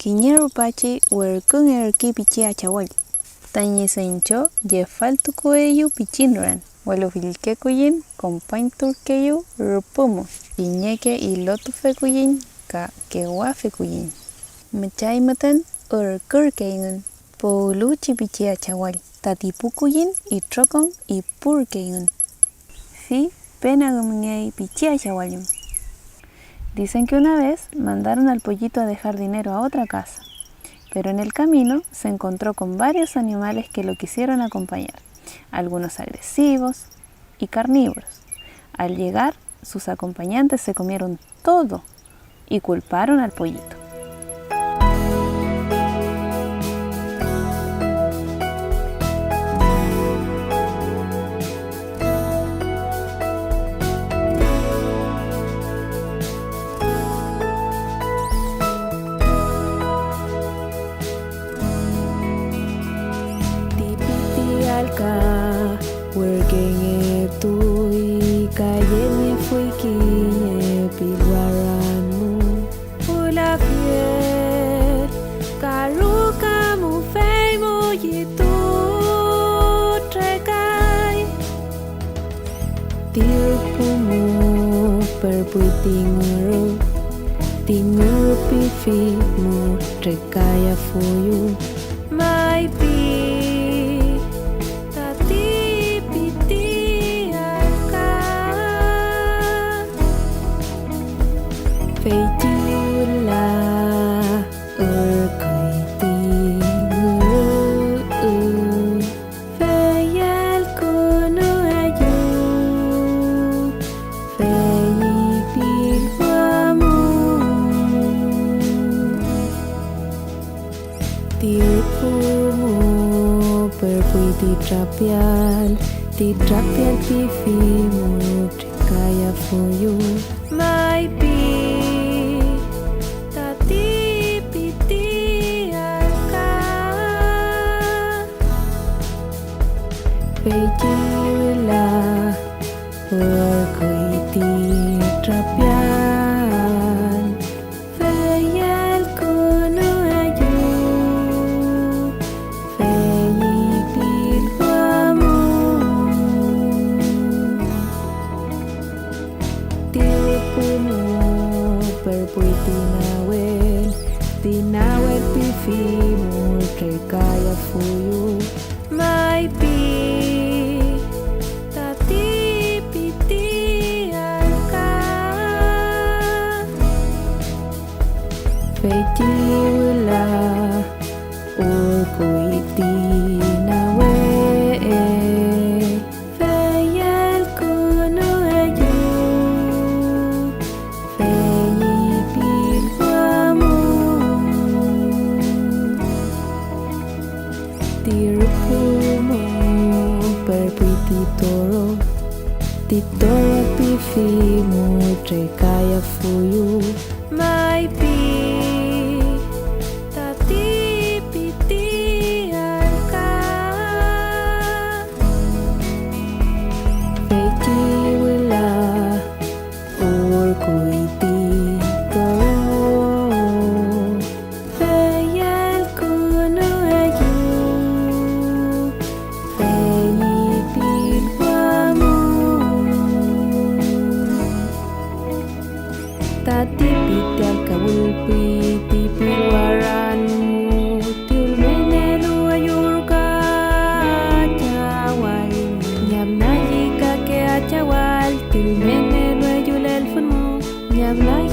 Kiñerupachi huerkungerki pichi achawal. Tañi sencho ye faltu kueyu pichinran. Walufilke kuyin compainturkeyu rupumu. Iñeke ilotu fekuyin ka kewafe kuyin. Mchaimatan urkurkeyin. Poluchi pichi achawal. Tatipukuyin y trocon y purkeyin. Si penagumngei pichi achawalum. Dicen que una vez mandaron al pollito a dejar dinero a otra casa, pero en el camino se encontró con varios animales que lo quisieron acompañar, algunos agresivos y carnívoros. Al llegar, sus acompañantes se comieron todo y culparon al pollito. Working tu y calle fui quiñe pilguaranu ula fiel caruca mu feimo y tu trecai tirpumu perputinguru tingur pifimu trecaya fuyu mai pi Feitula urkuitingu Feyal kuno ayu Feyipilwamu Tirpumu perpuiti trapial Titrapial pifimu Trikaya fuyu Mai pi Feitula urkuiti trapial Feyal kuno ayu Feyipilwamu Tirpumu perpuiti Tinawel pifimu Trekaya fuyu Mai pi Feitula urkuiti nawel Feyal kuno ayu Feyipilwamu Tirpumu perpuiti toro Titoro pifimu trekaya fuyu Mai pi Tati pital kawulpi tipilwaranmu Tilmenelu ayurka achawal Nyamna jika ke achawal Tilmenelu ayulelfunmu Nyamna